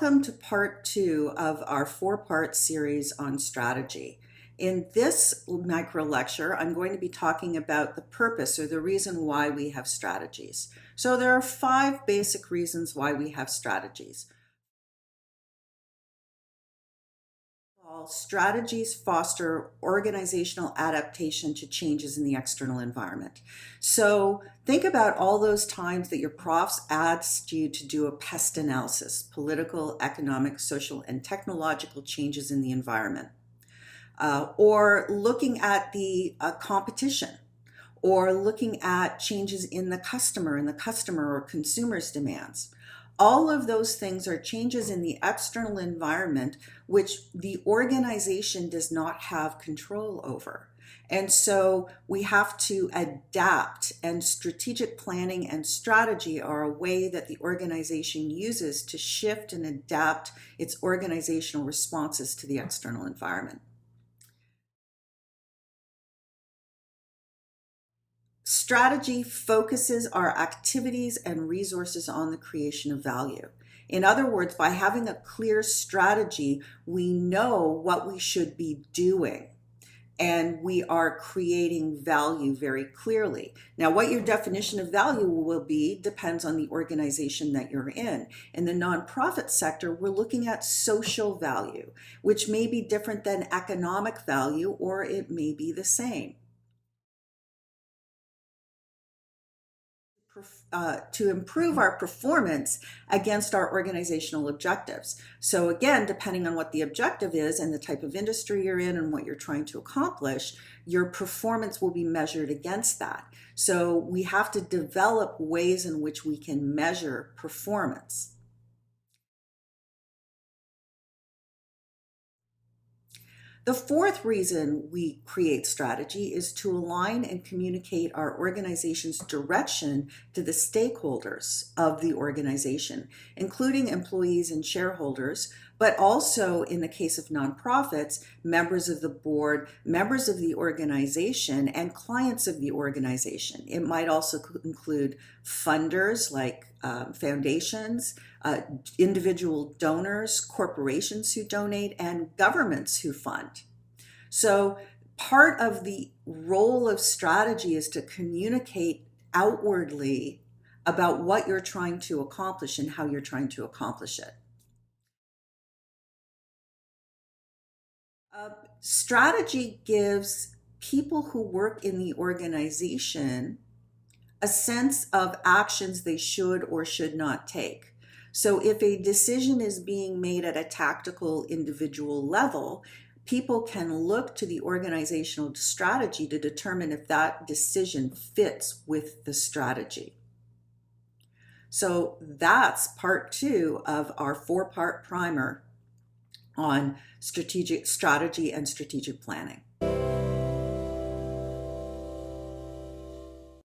Welcome to part 2 of our 4-part series on strategy. In this micro lecture, I'm going to be talking about the purpose or the reason why we have strategies. So there are 5 basic reasons why we have strategies. Strategies foster organizational adaptation to changes in the external environment. So think about all those times that your profs asked you to do a PEST analysis, political, economic, social, and technological changes in the environment, or looking at the competition, or looking at changes in the customer or consumer's demands. All of those things are changes in the external environment which the organization does not have control over. And so we have to adapt, and strategic planning and strategy are a way that the organization uses to shift and adapt its organizational responses to the external environment. Strategy focuses our activities and resources on the creation of value. In other words, by having a clear strategy, we know what we should be doing, and we are creating value very clearly. Now, what your definition of value will be depends on the organization that you're in. In the nonprofit sector, we're looking at social value, which may be different than economic value, or it may be the same. To improve our performance against our organizational objectives. So again, depending on what the objective is and the type of industry you're in and what you're trying to accomplish, your performance will be measured against that. So we have to develop ways in which we can measure performance. The fourth reason we create strategy is to align and communicate our organization's direction to the stakeholders of the organization, including employees and shareholders, but also, in the case of nonprofits, members of the board, members of the organization, and clients of the organization. It might also include funders like foundations, individual donors, corporations who donate, and governments who fund. So part of the role of strategy is to communicate outwardly about what you're trying to accomplish and how you're trying to accomplish it. Strategy gives people who work in the organization a sense of actions they should or should not take. So if a decision is being made at a tactical individual level, people can look to the organizational strategy to determine if that decision fits with the strategy. So that's part 2 of our 4-part primer on strategic strategy and strategic planning.